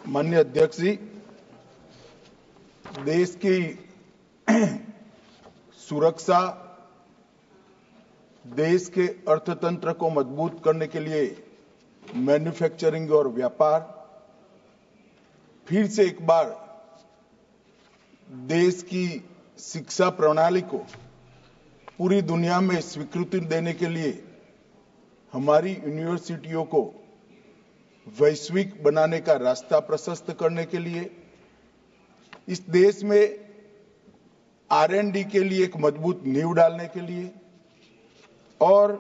माननीय अध्यक्ष जी, देश की सुरक्षा, देश के अर्थतंत्र को मजबूत करने के लिए मैन्युफैक्चरिंग और व्यापार फिर से एक बार देश की शिक्षा प्रणाली को पूरी दुनिया में स्वीकृति देने के लिए हमारी यूनिवर्सिटियों को वैश्विक बनाने का रास्ता प्रशस्त करने के लिए इस देश में R&D के लिए एक मजबूत नींव डालने के लिए और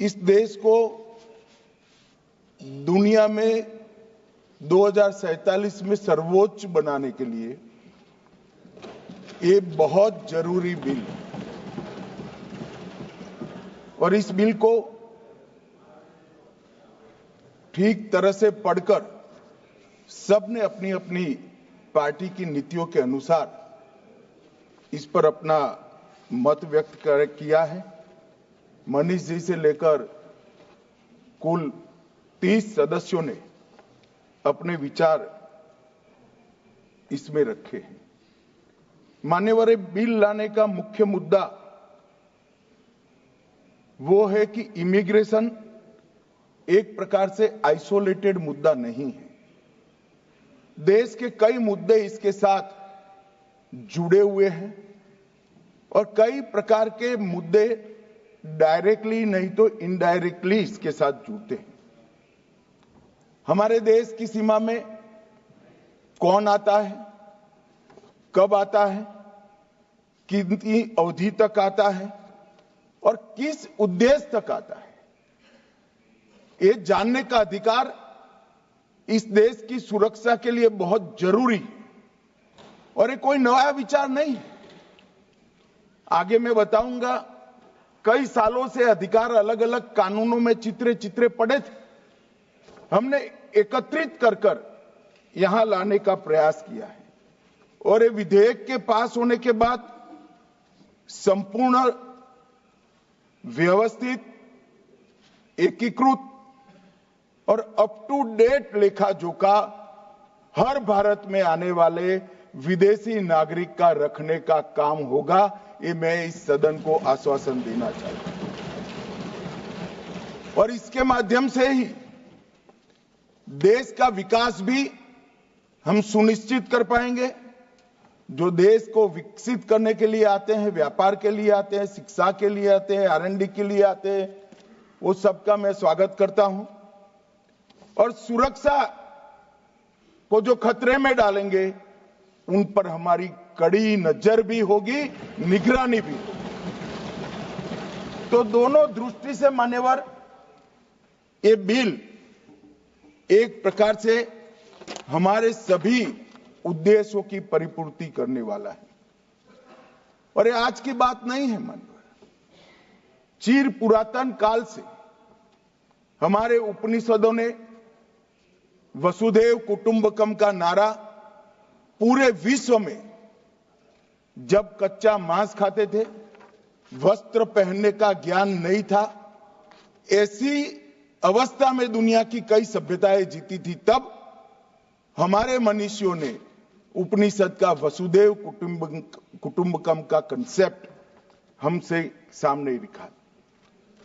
इस देश को दुनिया में 2047 में सर्वोच्च बनाने के लिए ये बहुत जरूरी बिल और इस बिल को ठीक तरह से पढ़कर सबने अपनी अपनी पार्टी की नीतियों के अनुसार इस पर अपना मत व्यक्त किया है। मनीष जी से लेकर कुल 30 सदस्यों ने अपने विचार इसमें रखे हैं। मान्यवर, बिल लाने का मुख्य मुद्दा वो है कि इमिग्रेशन एक प्रकार से आइसोलेटेड मुद्दा नहीं है। देश के कई मुद्दे इसके साथ जुड़े हुए हैं और कई प्रकार के मुद्दे डायरेक्टली नहीं तो इनडायरेक्टली इसके साथ जुड़ते हैं। हमारे देश की सीमा में कौन आता है, कब आता है, कितनी अवधि तक आता है और किस उद्देश्य तक आता है, ये जानने का अधिकार इस देश की सुरक्षा के लिए बहुत जरूरी है और ये कोई नया विचार नहीं है। आगे मैं बताऊंगा, कई सालों से अधिकार अलग अलग कानूनों में चित्रे पड़े थे। हमने एकत्रित कर यहां लाने का प्रयास किया है और ये विधेयक के पास होने के बाद संपूर्ण व्यवस्थित, एकीकृत और अप टू डेट लेखा जोखा हर भारत में आने वाले विदेशी नागरिक का रखने का काम होगा। ये मैं इस सदन को आश्वासन देना चाहता हूं और इसके माध्यम से ही देश का विकास भी हम सुनिश्चित कर पाएंगे। जो देश को विकसित करने के लिए आते हैं, व्यापार के लिए आते हैं, शिक्षा के लिए आते हैं, R&D के लिए आते हैं, वो सबका मैं स्वागत करता हूं और सुरक्षा को जो खतरे में डालेंगे उन पर हमारी कड़ी नजर भी होगी, निगरानी भी होगी। तो दोनों दृष्टि से मान्यवर, ये बिल एक प्रकार से हमारे सभी उद्देश्यों की परिपूर्ति करने वाला है और ये आज की बात नहीं है मान्यवर। चिर पुरातन काल से हमारे उपनिषदों ने वसुधैव कुटुंबकम का नारा पूरे विश्व में, जब कच्चा मांस खाते थे, वस्त्र पहनने का ज्ञान नहीं था, ऐसी अवस्था में दुनिया की कई सभ्यताएं जीती थी, तब हमारे मनीषियों ने उपनिषद का वसुधैव कुटुंबकम का कंसेप्ट हमसे सामने रखा।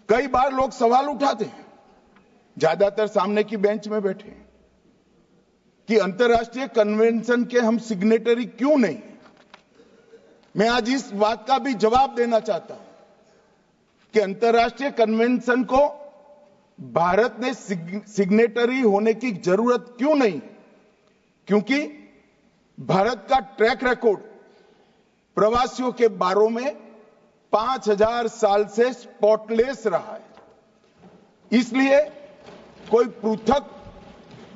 कई बार लोग सवाल उठाते हैं, ज्यादातर सामने की बेंच में बैठे हैं, कि अंतर्राष्ट्रीय कन्वेंशन के हम सिग्नेटरी क्यों नहीं। मैं आज इस बात का भी जवाब देना चाहता हूं कि अंतर्राष्ट्रीय कन्वेंशन को भारत ने सिग्नेटरी होने की जरूरत क्यों नहीं, क्योंकि भारत का ट्रैक रिकॉर्ड प्रवासियों के बारे में 5000 साल से स्पॉटलेस रहा है। इसलिए कोई पृथक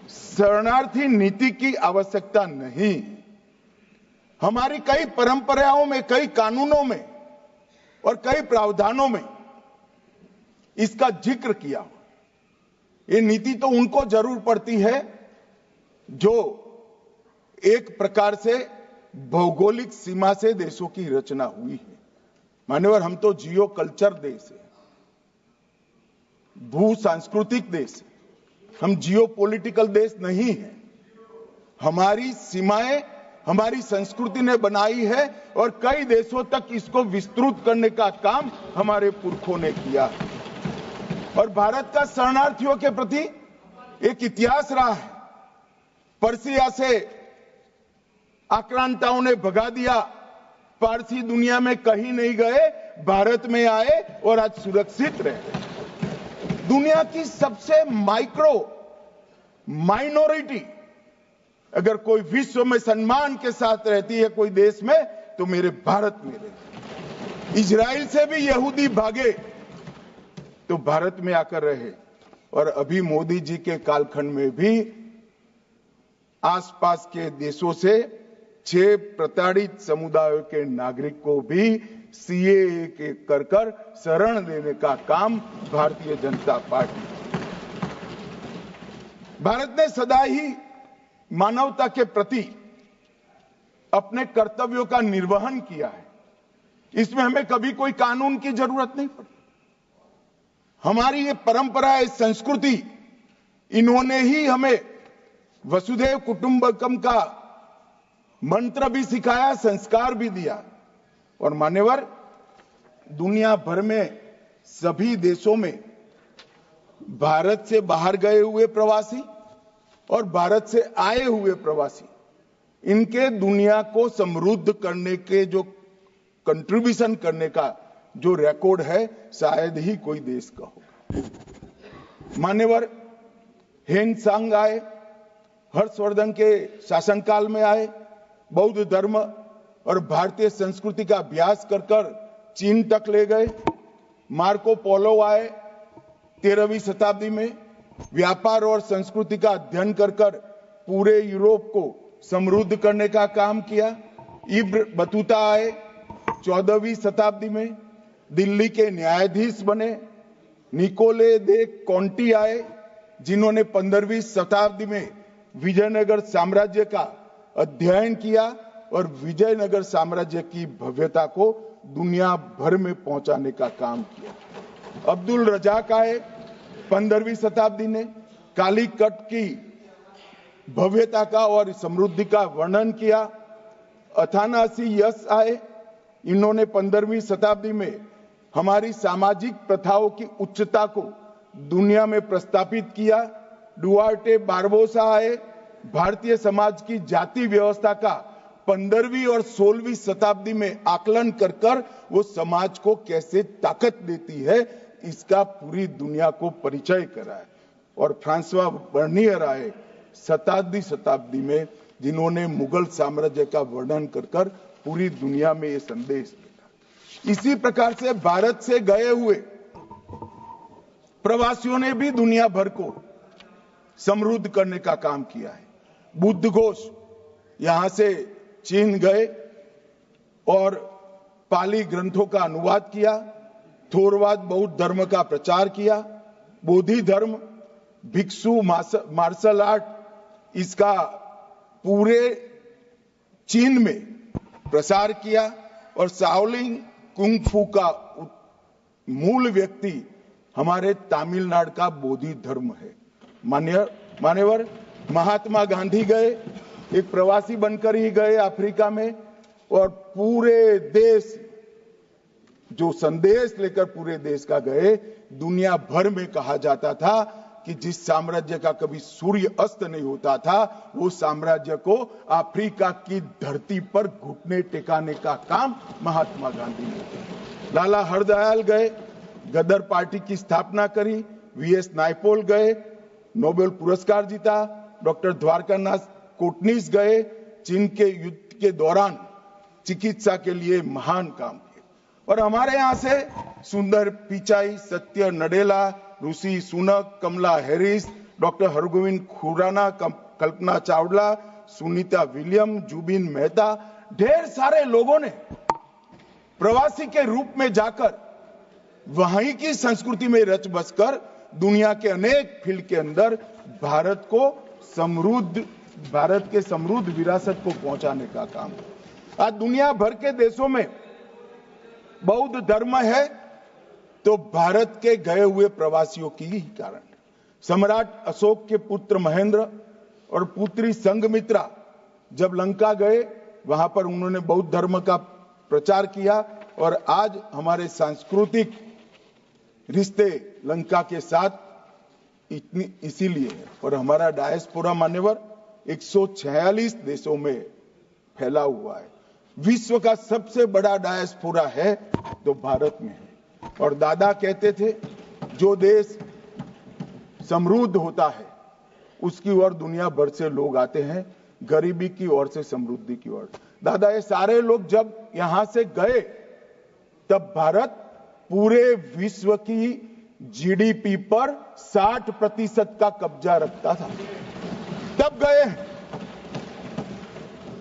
शरणार्थी नीति की आवश्यकता नहीं। हमारी कई परंपराओं में, कई कानूनों में और कई प्रावधानों में इसका जिक्र किया। ये नीति तो उनको जरूर पड़ती है जो एक प्रकार से भौगोलिक सीमा से देशों की रचना हुई है। मान्यवर, हम तो जियो कल्चर देश है, भू सांस्कृतिक देश है। हम जियोपॉलिटिकल देश नहीं है। हमारी सीमाएं हमारी संस्कृति ने बनाई है और कई देशों तक इसको विस्तृत करने का काम हमारे पुरखों ने किया है। और भारत का शरणार्थियों के प्रति एक इतिहास रहा है। पर्सिया से आक्रांताओं ने भगा दिया, पारसी दुनिया में कहीं नहीं गए, भारत में आए और आज सुरक्षित रहे। दुनिया की सबसे माइनॉरिटी अगर कोई विश्व में सम्मान के साथ रहती है कोई देश में, तो मेरे भारत में रहती। इजराइल से भी यहूदी भागे तो भारत में आकर रहे। और अभी मोदी जी के कालखंड में भी आसपास के देशों से 6 प्रताड़ित समुदायों के नागरिक को भी सीएए के कर शरण देने का काम भारतीय जनता पार्टी। भारत ने सदा ही मानवता के प्रति अपने कर्तव्यों का निर्वहन किया है। इसमें हमें कभी कोई कानून की जरूरत नहीं पड़ी। हमारी ये परंपरा है, संस्कृति, इन्होंने ही हमें वसुधैव कुटुंबकम का मंत्र भी सिखाया, संस्कार भी दिया। और मान्यवर, दुनिया भर में सभी देशों में भारत से बाहर गए हुए प्रवासी और भारत से आए हुए प्रवासी, इनके दुनिया को समृद्ध करने के जो कंट्रीब्यूशन करने का जो रिकॉर्ड है, शायद ही कोई देश का होगा। मान्यवर, हेन सांग आए, हर्षवर्धन के शासनकाल में आए, बौद्ध धर्म और भारतीय संस्कृति का अभ्यास कर चीन तक ले गए। मार्को पोलो आए 13वीं शताब्दी में, व्यापार और संस्कृति का अध्ययन कर पूरे यूरोप को समृद्ध करने का काम किया। इब्न बतूता आए 14वीं शताब्दी में, दिल्ली के न्यायाधीश बने। निकोले दे कॉन्टी आए, जिन्होंने 15वीं शताब्दी में विजयनगर साम्राज्य का अध्ययन किया और विजयनगर साम्राज्य की भव्यता को दुनिया भर में पहुंचाने का काम किया। अब्दुल रजाक आए 15वीं शताब्दी ने, कालीकट की भव्यता का और समृद्धि का वर्णन किया। अथानासी यस आए, इन्होंने 15वीं शताब्दी में हमारी सामाजिक प्रथाओं की उच्चता को दुनिया में प्रस्थापित किया। डुआर्टे बारबोसा आए, भारतीय समाज की जाति व्यवस्था का 15वीं और 16वीं शताब्दी में आकलन कर वो समाज को कैसे ताकत देती है, इसका पूरी दुनिया को परिचय कराया। और फ्रांसवा बर्नियर आए 17वीं शताब्दी में, जिन्होंने मुगल साम्राज्य का वर्णन कर पूरी दुनिया में ये संदेश दिया। इसी प्रकार से भारत से गए हुए प्रवासियों ने भी दुनिया भर को समृद्ध करने का काम किया है। बुद्ध घोष यहां से चीन गए और पाली ग्रंथों का अनुवाद किया। थोरवाद बौद्ध धर्म का प्रचार किया। बोधि धर्म, भिक्षु मार्शल आर्ट, इसका पूरे चीन में प्रसार किया। और शाओलिन कुंग फू का मूल व्यक्ति हमारे तमिलनाडु का बोधि धर्म है। मान्यवर, महात्मा गांधी गए, एक प्रवासी बनकर ही गए अफ्रीका में, और पूरे देश जो संदेश लेकर पूरे देश का गए, दुनिया भर में कहा जाता था कि जिस साम्राज्य का कभी सूर्य अस्त नहीं होता था, वो साम्राज्य को अफ्रीका की धरती पर घुटने टेकाने का काम महात्मा गांधी ने किया। लाला हरदयाल गए, गदर पार्टी की स्थापना करी। वीएस नायपॉल गए, नोबेल पुरस्कार जीता। डॉक्टर द्वारकानाथ कोटनीस गए, चीन के युद्ध के दौरान चिकित्सा के लिए महान काम किए। और हमारे यहां से सुंदर पिचाई, सत्य नडेला, ऋषि सुनक, कमला Harris, doctor Hargovind Khurana, Kalpana Chawla, Sunita William, Zubin Mehta, ढेर सारे लोगों ने प्रवासी के रूप में जाकर वहीं की संस्कृति में रच बसकर दुनिया के अनेक फील्ड के अंदर भारत के समृद्ध विरासत को पहुंचाने का काम। आज दुनिया भर के देशों में बौद्ध धर्म है तो भारत के गए हुए प्रवासियों की ही कारण। सम्राट अशोक के पुत्र महेंद्र और पुत्री संघमित्रा जब लंका गए, वहां पर उन्होंने बौद्ध धर्म का प्रचार किया और आज हमारे सांस्कृतिक रिश्ते लंका के साथ इसीलिए है। और हमारा डायस्पोरा मान्यवर 146 देशों में फैला हुआ है। विश्व का सबसे बड़ा डायस्पोरा है तो भारत में है। और दादा कहते थे, जो देश समृद्ध होता है उसकी ओर दुनिया भर से लोग आते हैं, गरीबी की ओर से समृद्धि की ओर। दादा, ये सारे लोग जब यहां से गए तब भारत पूरे विश्व की जीडीपी पर 60% का कब्जा रखता था, तब गए।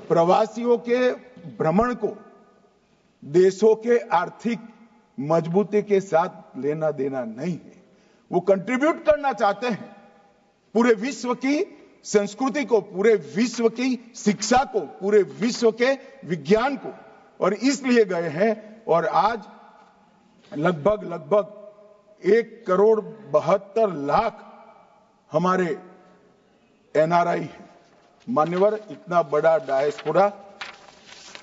प्रवासियों के भ्रमण को देशों के आर्थिक मजबूती के साथ लेना देना नहीं है। वो कंट्रीब्यूट करना चाहते हैं पूरे विश्व की संस्कृति को, पूरे विश्व की शिक्षा को, पूरे विश्व के विज्ञान को, और इसलिए गए हैं। और आज लगभग 1,72,00,000 हमारे एनआरआई हैं। मान्यवर, इतना बड़ा डायस्पोरा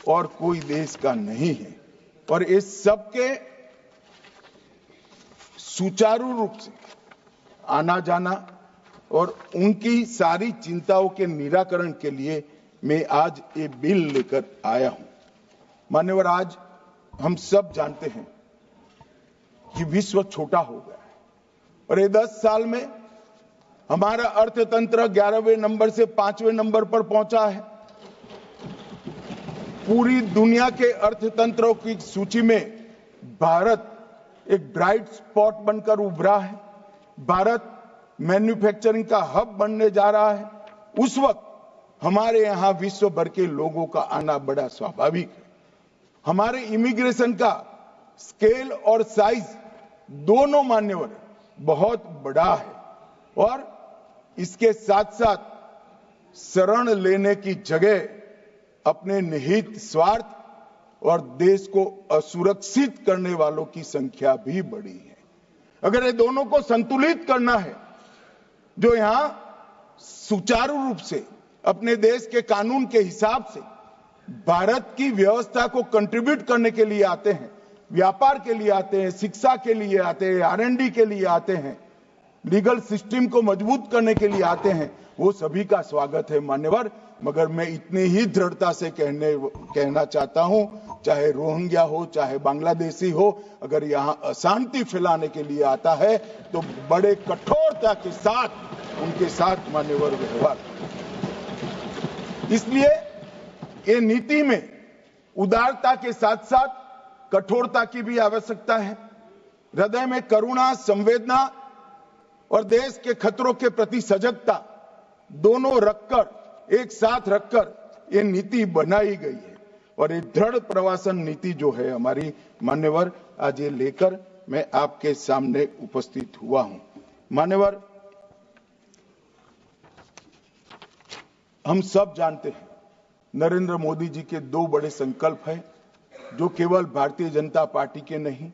और कोई देश का नहीं है। और इस सबके सुचारू रूप से आना जाना और उनकी सारी चिंताओं के निराकरण के लिए मैं आज ये बिल लेकर आया हूं। मान्यवर, आज हम सब जानते हैं कि विश्व छोटा हो गया है और ये 10 साल में हमारा अर्थतंत्र 11वें नंबर से 5वें नंबर पर पहुंचा है। पूरी दुनिया के अर्थतंत्रों की सूची में भारत एक ब्राइट स्पॉट बनकर उभरा है। भारत मैन्युफैक्चरिंग का हब बनने जा रहा है। उस वक्त हमारे यहां विश्व भर के लोगों का आना बड़ा स्वाभाविक है। हमारे इमिग्रेशन का स्केल और साइज दोनों मान्यवर बहुत बड़ा है और इसके साथ साथ शरण लेने की जगह अपने निहित स्वार्थ और देश को असुरक्षित करने वालों की संख्या भी बढ़ी है। अगर ये दोनों को संतुलित करना है, जो यहां सुचारू रूप से अपने देश के कानून के हिसाब से भारत की व्यवस्था को कंट्रीब्यूट करने के लिए आते हैं, व्यापार के लिए आते हैं, शिक्षा के लिए आते हैं, R&D के लिए आते हैं, लीगल सिस्टम को मजबूत करने के लिए आते हैं, वो सभी का स्वागत है मान्यवर। मगर मैं इतनी ही दृढ़ता से कहना चाहता हूं, चाहे रोहिंग्या हो, चाहे बांग्लादेशी हो, अगर यहां अशांति फैलाने के लिए आता है तो बड़े कठोरता के साथ उनके साथ मान्यवर व्यवहार। इसलिए ये नीति में उदारता के साथ साथ कठोरता की भी आवश्यकता है। हृदय में करुणा, संवेदना और देश के खतरों के प्रति सजगता दोनों रखकर, एक साथ रखकर ये नीति बनाई गई है। और ये दृढ़ प्रवासन नीति जो है हमारी मान्यवर, आज ये लेकर मैं आपके सामने उपस्थित हुआ हूं। मान्यवर, हम सब जानते हैं नरेंद्र मोदी जी के 2 बड़े संकल्प हैं, जो केवल भारतीय जनता पार्टी के नहीं,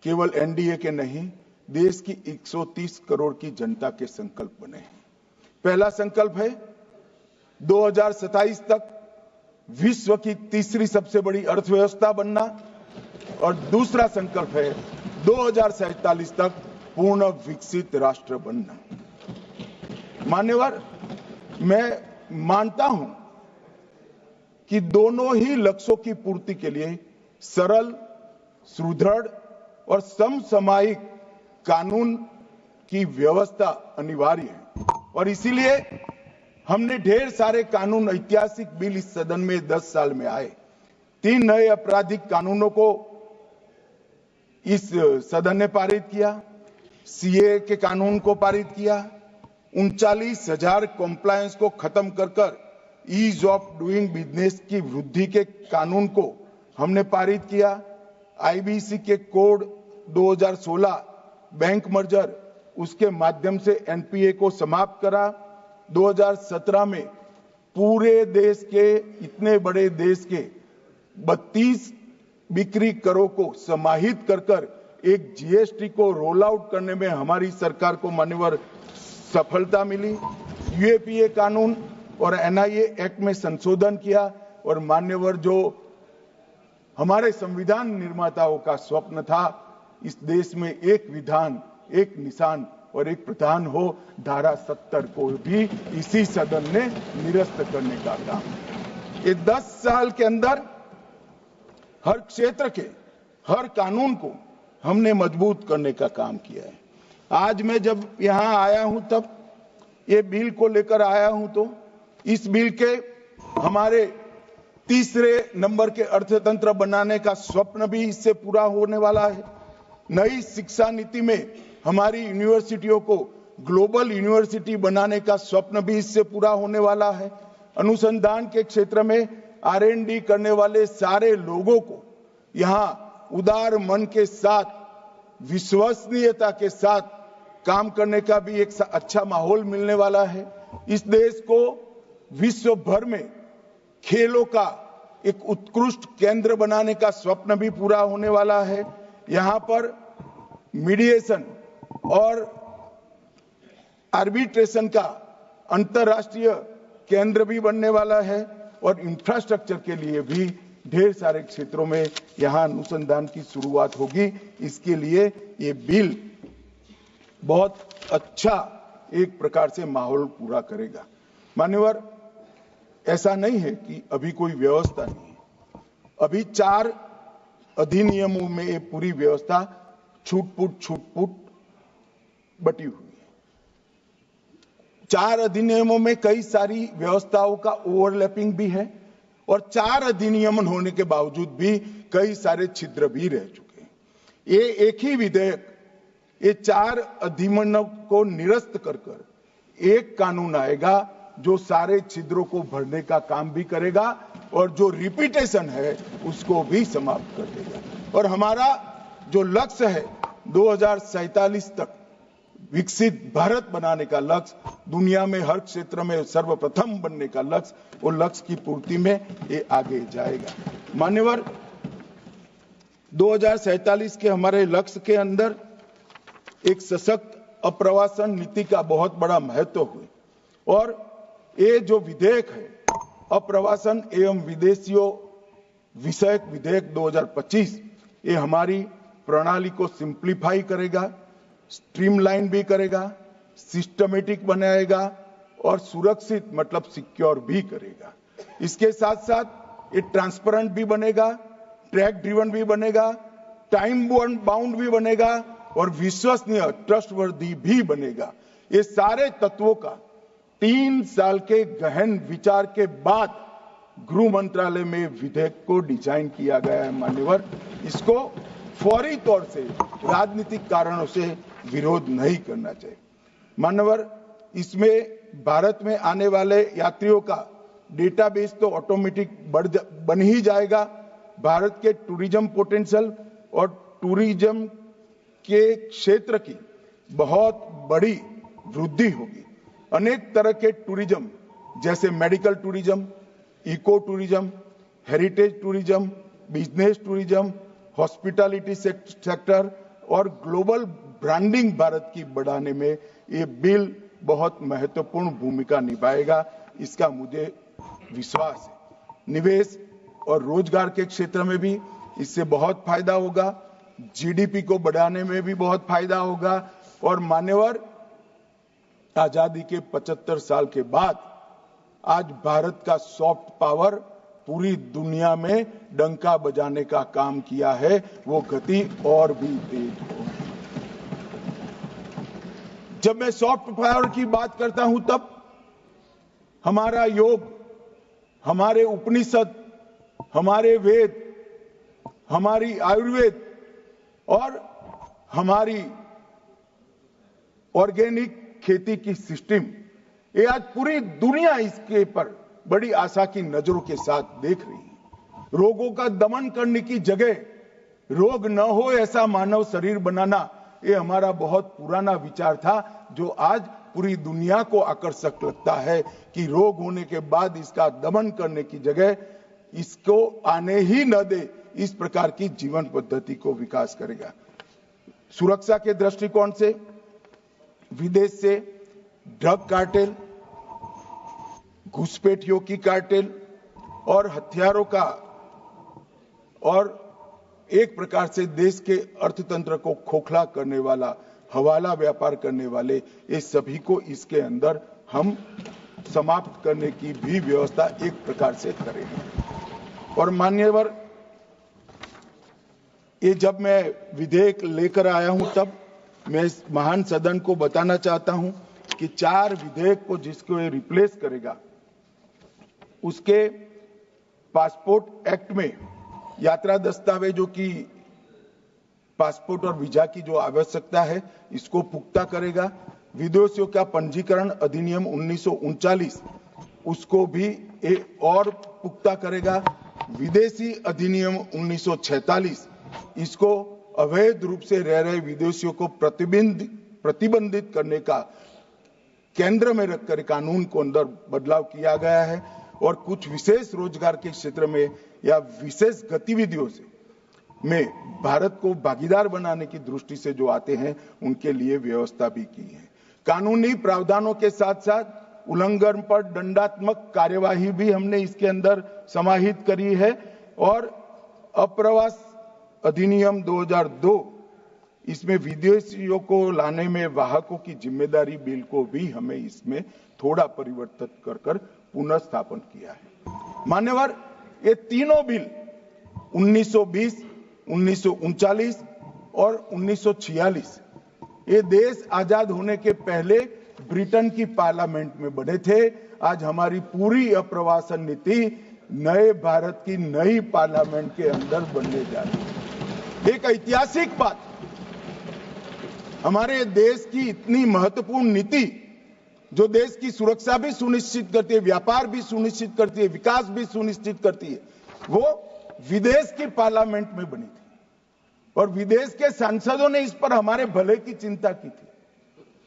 केवल एनडीए के नहीं, देश की 130 करोड़ की जनता के संकल्प बने हैं। पहला संकल्प है 2027 तक विश्व की तीसरी सबसे बड़ी अर्थव्यवस्था बनना और दूसरा संकल्प है 2047 तक पूर्ण विकसित राष्ट्र बनना। मान्यवर, मैं मानता हूं कि दोनों ही लक्ष्यों की पूर्ति के लिए सरल, सुदृढ़ और समसामयिक कानून की व्यवस्था अनिवार्य है। और इसीलिए हमने ढेर सारे कानून, ऐतिहासिक बिल इस सदन में 10 साल में आए। 3 नए आपराधिक कानूनों को इस सदन ने पारित किया, सीए के कानून को पारित किया, 39,000 कॉम्प्लायंस को खत्म कर ईज ऑफ डूइंग बिजनेस की वृद्धि के कानून को हमने पारित किया, आईबीसी के कोड 2016 बैंक मर्जर, उसके माध्यम से एनपीए को समाप्त करा। 2017 में पूरे देश के, इतने बड़े देश के 32 बिक्री करों को समाहित कर एक जीएसटी को रोल आउट करने में हमारी सरकार को मान्यवर सफलता मिली। यूएपीए कानून और एनआईए एक्ट में संशोधन किया और मान्यवर जो हमारे संविधान निर्माताओं का स्वप्न था, इस देश में एक विधान, एक निशान और एक प्रधान हो, धारा 70 को भी इसी सदन ने निरस्त करने का काम। ये 10 साल के अंदर हर क्षेत्र के हर कानून को हमने मजबूत करने का काम किया है। आज मैं जब यहां आया हूं तब ये बिल को लेकर आया हूं, तो इस बिल के हमारे तीसरे नंबर के अर्थतंत्र बनाने का स्वप्न भी इससे पूरा होने वाला है। नई शिक्षा नीति में हमारी यूनिवर्सिटियों को ग्लोबल यूनिवर्सिटी बनाने का स्वप्न भी इससे पूरा होने वाला है। अनुसंधान के क्षेत्र में R&D करने वाले सारे लोगों को यहां उदार मन के साथ, विश्वसनीयता के साथ काम करने का भी एक अच्छा माहौल मिलने वाला है। इस देश को विश्व भर में खेलों का एक उत्कृष्ट केंद्र बनाने का स्वप्न भी पूरा होने वाला है। यहां पर मीडिएशन और आर्बिट्रेशन का अंतरराष्ट्रीय केंद्र भी बनने वाला है और इंफ्रास्ट्रक्चर के लिए भी ढेर सारे क्षेत्रों में यहां अनुसंधान की शुरुआत होगी। इसके लिए ये बिल बहुत अच्छा एक प्रकार से माहौल पूरा करेगा। मान्यवर, ऐसा नहीं है कि अभी कोई व्यवस्था नहीं है। अभी 4 अधिनियमों में ये पूरी व्यवस्था छूट-फूट बटी हुई है। 4 अधिनियमों में कई सारी व्यवस्थाओं का ओवरलैपिंग भी है और 4 अधिनियम होने के बावजूद भी कई सारे छिद्र भी रह चुके हैं। ये एक ही विधेयक ये 4 अधिनियमों को निरस्त कर एक कानून आएगा जो सारे छिद्रों को भरने का काम भी करेगा और जो रिपीटेशन है उसको भी समाप्त कर देगा। और हमारा जो लक्ष्य है 2047 तक विकसित भारत बनाने का लक्ष्य, दुनिया में हर क्षेत्र में सर्वप्रथम बनने का लक्ष्य, वो लक्ष्य की पूर्ति में ये आगे जाएगा। मान्यवर, 2047 के हमारे लक्ष्य के अंदर एक सशक्त अप्रवासन नीति का बहुत बड़ा महत्व हुए और ये जो विधेयक है अप्रवासन एवं विदेशियों विषयक विधेयक 2025, ये हमारी प्रणाली को सिंप्लीफाई करेगा, स्ट्रीमलाइन भी करेगा, सिस्टमेटिक बनाएगा और सुरक्षित मतलब सिक्योर भी करेगा। इसके साथ साथ ये ट्रांसपेरेंट भी बनेगा, ट्रैक ड्रिवन भी बनेगा, टाइम बाउंड भी बनेगा और विश्वसनीय ट्रस्टवर्दी भी बनेगा। ये सारे तत्वों का 3 साल के गहन विचार के बाद गृह मंत्रालय में विधेयक को डिजाइन किया गया है। मान्यवर, इसको फौरी तौर से राजनीतिक कारणों से विरोध नहीं करना चाहिए। मान्यवर, इसमें भारत में आने वाले यात्रियों का डेटाबेस तो ऑटोमेटिक बन ही जाएगा। भारत के टूरिज्म पोटेंशियल और टूरिज्म के क्षेत्र की बहुत बड़ी वृद्धि होगी। अनेक तरह के टूरिज्म जैसे medical tourism, eco tourism, heritage tourism, business tourism, hospitality sector और ग्लोबल ब्रांडिंग भारत की बढ़ाने में ये बिल बहुत महत्वपूर्ण भूमिका निभाएगा, इसका मुझे विश्वास है। निवेश और रोजगार के क्षेत्र में भी इससे बहुत फायदा होगा, जीडीपी को बढ़ाने में भी बहुत फायदा होगा और मान्यवर, आजादी के 75 साल के बाद आज भारत का सॉफ्ट पावर पूरी दुनिया में डंका बजाने का काम किया है, वो गति और भी तेज हो। जब मैं सॉफ्ट पावर की बात करता हूं तब हमारा योग, हमारे उपनिषद, हमारे वेद, हमारी आयुर्वेद और हमारी ऑर्गेनिक खेती की सिस्टम, ये आज पूरी दुनिया इसके पर बड़ी आशा की नजरों के साथ देख रही है। रोगों का दमन करने की जगह रोग न हो ऐसा मानव शरीर बनाना, ये हमारा बहुत पुराना विचार था जो आज पूरी दुनिया को आकर्षक लगता है कि रोग होने के बाद इसका दमन करने की जगह इसको आने ही न दे, इस प्रकार की जीवन पद्धति को विकास करेगा। सुरक्षा के दृष्टिकोण से विदेश से ड्रग कार्टेल, घुसपैठियों की कार्टेल और हथियारों का और एक प्रकार से देश के अर्थतंत्र को खोखला करने वाला हवाला व्यापार करने वाले ये सभी को इसके अंदर हम समाप्त करने की भी व्यवस्था एक प्रकार से करेंगे। और मान्यवर, ये जब मैं विधेयक लेकर आया हूं तब मैं इस महान सदन को बताना चाहता हूं कि 4 विधेयक को जिसको ये रिप्लेस करेगा, उसके पासपोर्ट एक्ट में यात्रा दस्तावेजों की पासपोर्ट और वीजा की जो आवश्यकता है इसको पुख्ता करेगा। विदेशियों का पंजीकरण अधिनियम 1939 उसको भी और पुख्ता करेगा। विदेशी अधिनियम 1946 इसको अवैध रूप से रह रहे विदेशियों को प्रतिबंधित करने का केंद्र में रखकर कानून को अंदर बदलाव किया गया है। और कुछ विशेष रोजगार के क्षेत्र में या विशेष गतिविधियों से में भारत को भागीदार बनाने की दृष्टि से जो आते हैं उनके लिए व्यवस्था भी की है। कानूनी प्रावधानों के साथ साथ उल्लंघन पर दंडात्मक कार्यवाही भी हमने इसके अंदर समाहित करी है। और अप्रवास अधिनियम 2002 इसमें विदेशियों को लाने में वाहकों की जिम्मेदारी बिल को भी हमें इसमें थोड़ा परिवर्तित कर पुनर्स्थापन किया है। मान्यवर, ये तीनों बिल 1920, 1939 और 1946 ये देश आजाद होने के पहले ब्रिटेन की पार्लियामेंट में बने थे। आज हमारी पूरी अप्रवासन नीति नए भारत की नई पार्लियामेंट के अंदर बनने जा रही है। एक ऐतिहासिक बात, हमारे देश की इतनी महत्वपूर्ण नीति जो देश की सुरक्षा भी सुनिश्चित करती है, व्यापार भी सुनिश्चित करती है, विकास भी सुनिश्चित करती है, वो विदेश की पार्लियामेंट में बनी थी और विदेश के सांसदों ने इस पर हमारे भले की चिंता की थी।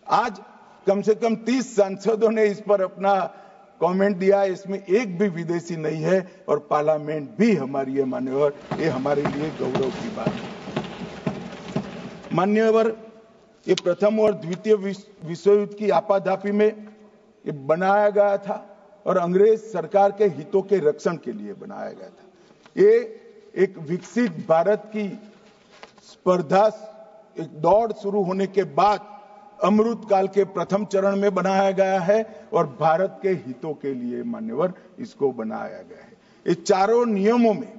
आज कम से कम 30 सांसदों ने इस पर अपना कमेंट दिया, इसमें एक भी विदेशी नहीं है और पार्लियामेंट भी हमारी है। मान्यवर, ये हमारे लिए गौरव की बात है। मान्यवर, ये प्रथम और द्वितीय विश्व युद्ध की आपाधापी में ये बनाया गया था और अंग्रेज सरकार के हितों के रक्षण के लिए बनाया गया था। ये एक विकसित भारत की स्पर्धा, एक दौड़ शुरू होने के बाद अमृत काल के प्रथम चरण में बनाया गया है और भारत के हितों के लिए मान्यवर इसको बनाया गया है। ये चारों नियमों में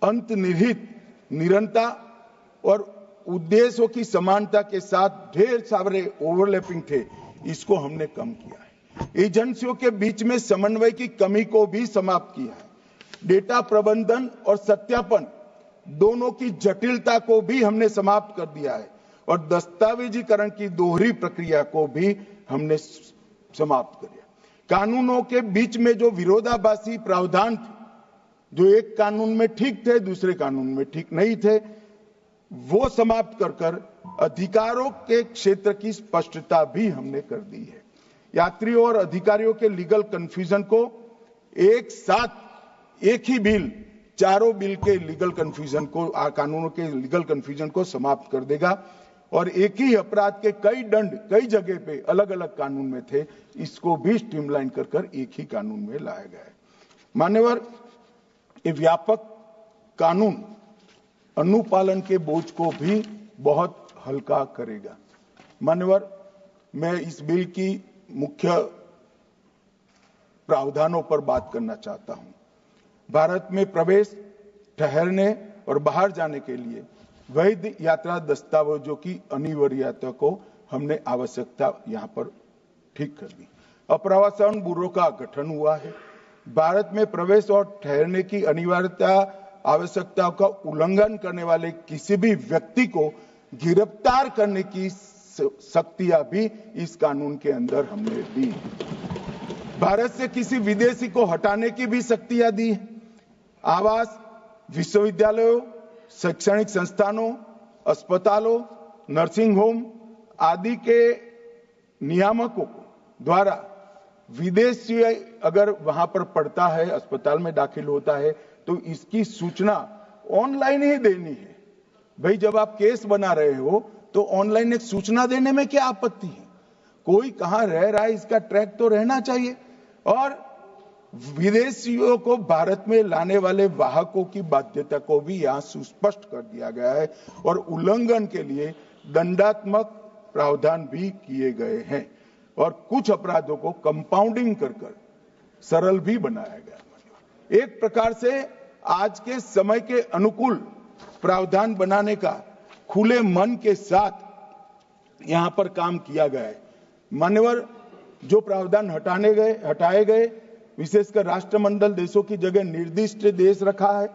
अंतर्निहित निरंतरता और उद्देश्यों की समानता के साथ ढेर सारे ओवरलैपिंग थे, इसको हमने कम किया है। एजेंसियों के बीच में समन्वय की कमी को भी समाप्त किया है। डेटा प्रबंधन और सत्यापन दोनों की जटिलता को भी हमने समाप्त कर दिया है और दस्तावेजीकरण की दोहरी प्रक्रिया को भी हमने समाप्त कर दिया। कानूनों के बीच में जो विरोधाभासी प्रावधान थे, जो एक कानून में ठीक थे दूसरे कानून में ठीक नहीं थे, वो समाप्त कर अधिकारों के क्षेत्र की स्पष्टता भी हमने कर दी है। यात्रियों और अधिकारियों के लीगल कंफ्यूजन को एक साथ एक ही बिल चारों बिल के लीगल कंफ्यूजन को, कानूनों के लीगल कंफ्यूजन को समाप्त कर देगा और एक ही अपराध के कई दंड कई जगह पे अलग अलग कानून में थे, इसको भी स्ट्रीमलाइन कर एक ही कानून में लाया गया है। मान्यवर, ये व्यापक कानून अनुपालन के बोझ को भी बहुत हल्का करेगा। मान्यवर, मैं इस बिल की मुख्य प्रावधानों पर बात करना चाहता हूं। भारत में प्रवेश, ठहरने और बाहर जाने के लिए वैध यात्रा दस्तावेजों की अनिवार्यता को हमने आवश्यकता यहां पर ठीक कर दी। अप्रवासन ब्यूरो का गठन हुआ है। भारत में प्रवेश और ठहरने की अनिवार्यता आवश्यकताओं का उल्लंघन करने वाले किसी भी व्यक्ति को गिरफ्तार करने की शक्तियां भी इस कानून के अंदर हमने दी। भारत से किसी विदेशी को हटाने की भी शक्तियां दी। आवास, विश्वविद्यालयों, शैक्षणिक संस्थानों, अस्पतालों, नर्सिंग होम आदि के नियामकों द्वारा विदेशी अगर वहां पर पड़ता है, अस्पताल में दाखिल होता है, तो इसकी सूचना ऑनलाइन ही देनी है। भाई जब आप केस बना रहे हो तो ऑनलाइन एक सूचना देने में क्या आपत्ति है? कोई कहां रह रहा है इसका ट्रैक तो रहना चाहिए। और विदेशियों को भारत में लाने वाले वाहकों की बाध्यता को भी यहां सुस्पष्ट कर दिया गया है और उल्लंघन के लिए दंडात्मक प्रावधान भी किए गए हैं और कुछ अपराधों को कंपाउंडिंग कर सरल भी बनाया गया। एक प्रकार से आज के समय के अनुकूल प्रावधान बनाने का खुले मन के साथ यहां पर काम किया गया है। मान्यवर, जो प्रावधान हटाए गए, विशेषकर राष्ट्रमंडल देशों की जगह निर्दिष्ट देश रखा है।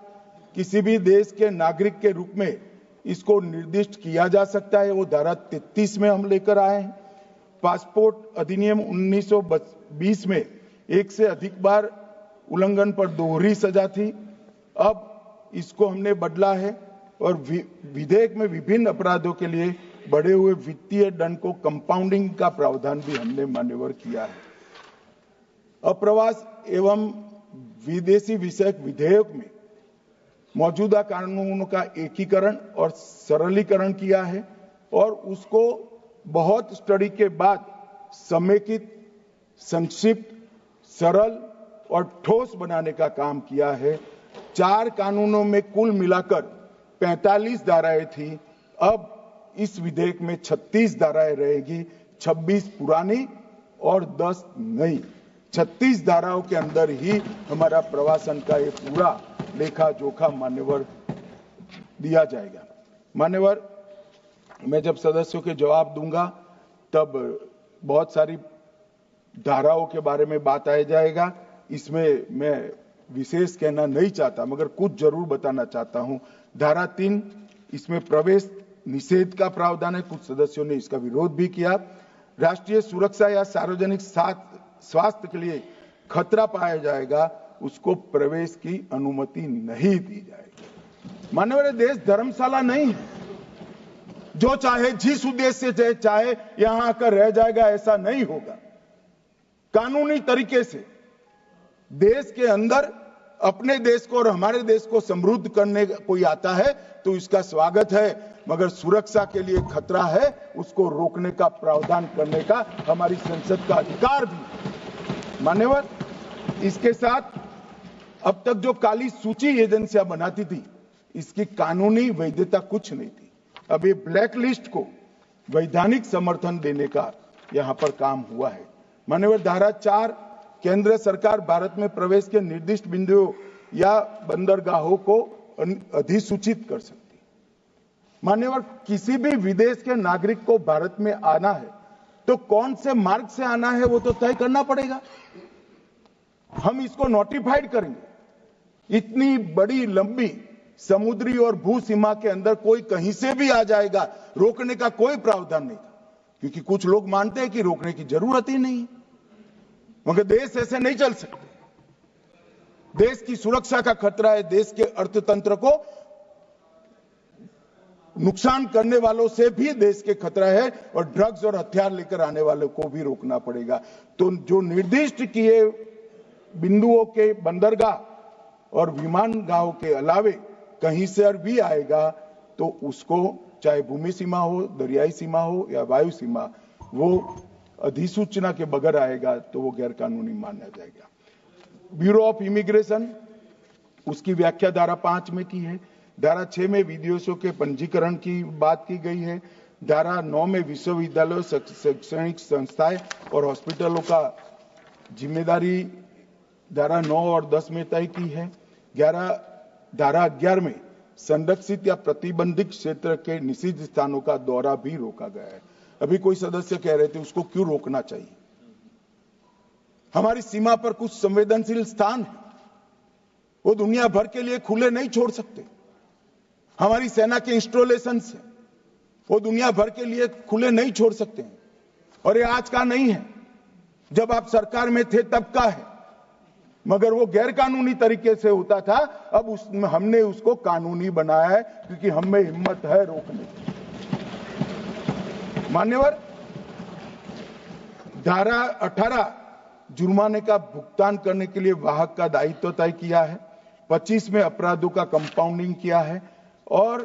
किसी भी देश के नागरिक के रूप में इसको निर्दिष्ट किया जा सकता है, वो धारा 33 में हम लेकर आए हैं। पासपोर्ट अधिनियम 1920 में एक से अधिक बार उल्लंघन पर दोहरी सजा थी, अब इसको हमने बदला है और विधेयक में विभिन्न अपराधों के लिए बढ़े हुए वित्तीय दंड को कंपाउंडिंग का प्रावधान भी हमने मान्यवर किया है। अप्रवास एवं विदेशी विषयक विधेयक में मौजूदा कानूनों का एकीकरण और सरलीकरण किया है और उसको बहुत स्टडी के बाद समेकित, संक्षिप्त, सरल और ठोस बनाने का काम किया है। 4 कानूनों में कुल मिलाकर 45 धाराएं थी, अब इस विधेयक में 36 धाराएं रहेगी, 26 पुरानी और 10 नई। 36 धाराओं के अंदर ही हमारा प्रवासन का ये पूरा लेखा जोखा मान्यवर दिया जाएगा। मान्यवर, मैं जब सदस्यों के जवाब दूंगा तब बहुत सारी धाराओं के बारे में बात आ जाएगा। इसमें मैं विशेष कहना नहीं चाहता, मगर कुछ जरूर बताना चाहता हूं। धारा 3, इसमें प्रवेश निषेध का प्रावधान है, कुछ सदस्यों ने इसका विरोध भी किया। राष्ट्रीय सुरक्षा या सार्वजनिक स्वास्थ्य के लिए खतरा पाया जाएगा, उसको प्रवेश की अनुमति नहीं दी जाएगी। माननीय देश धर्मशाला नहीं है, जो चाहे जिस उद्देश्य से चाहे यहां आकर रह जाएगा, ऐसा नहीं होगा। कानूनी तरीके से देश के अंदर अपने देश को और हमारे देश को समृद्ध करने कोई आता है तो इसका स्वागत है, मगर सुरक्षा के लिए खतरा है, उसको रोकने का प्रावधान करने का हमारी संसद का अधिकार भी। मान्यवर, इसके साथ अब तक जो काली सूची एजेंसियां बनाती थी, इसकी कानूनी वैधता कुछ नहीं थी। अब ये ब्लैक लिस्ट को वैधानिक समर्थन देने का यहां पर काम हुआ है। मान्यवर, धारा 4, केंद्र सरकार भारत में प्रवेश के निर्दिष्ट बिंदुओं या बंदरगाहों को अधिसूचित कर सकती है। मान्यवर, किसी भी विदेश के नागरिक को भारत में आना है तो कौन से मार्ग से आना है वो तो तय करना पड़ेगा। हम इसको नोटिफाइड करेंगे। इतनी बड़ी लंबी समुद्री और भू सीमा के अंदर कोई कहीं से भी आ जाएगा, रोकने का कोई प्रावधान नहीं था, क्योंकि कुछ लोग मानते हैं कि रोकने की जरूरत ही नहीं है। मगर देश ऐसे नहीं चल सकते। देश की सुरक्षा का खतरा है, देश के अर्थतंत्र को नुकसान करने वालों से भी देश के खतरा है और ड्रग्स और हथियार लेकर आने वालों को भी रोकना पड़ेगा। तो जो निर्दिष्ट किए बिंदुओं के बंदरगाह और विमानगाहों के अलावे कहीं से भी आएगा तो उसको, चाहे भूमि सीमा हो, दरियाई सीमा हो या वायु सीमा, वो अधिसूचना के बगैर आएगा तो वो गैर कानूनी माना जाएगा। ब्यूरो ऑफ इमिग्रेशन, उसकी व्याख्या धारा 5 में की है। धारा 6 में विदेशियों के पंजीकरण की बात की गई है। धारा 9 में विश्वविद्यालयों, शैक्षणिक संस्थाएं और हॉस्पिटलों का जिम्मेदारी धारा 9 और 10 में तय की है। धारा 11 में संरक्षित या प्रतिबंधित क्षेत्र के निषिद्ध स्थानों का दौरा भी रोका गया है। अभी कोई सदस्य कह रहे थे उसको क्यों रोकना चाहिए। हमारी सीमा पर कुछ संवेदनशील स्थान है, वो दुनिया भर के लिए खुले नहीं छोड़ सकते। हमारी सेना के इंस्टॉलेशन है, वो दुनिया भर के लिए खुले नहीं छोड़ सकते हैं। और ये आज का नहीं है, जब आप सरकार में थे तब का है, मगर वो गैर कानूनी तरीके से होता था। अब हमने उसको कानूनी बनाया है, क्योंकि हम में हिम्मत है रोकने की। मान्यवर, धारा 18 जुर्माने का भुगतान करने के लिए वाहक का दायित्व तय किया है। 25 में अपराधों का कंपाउंडिंग किया है और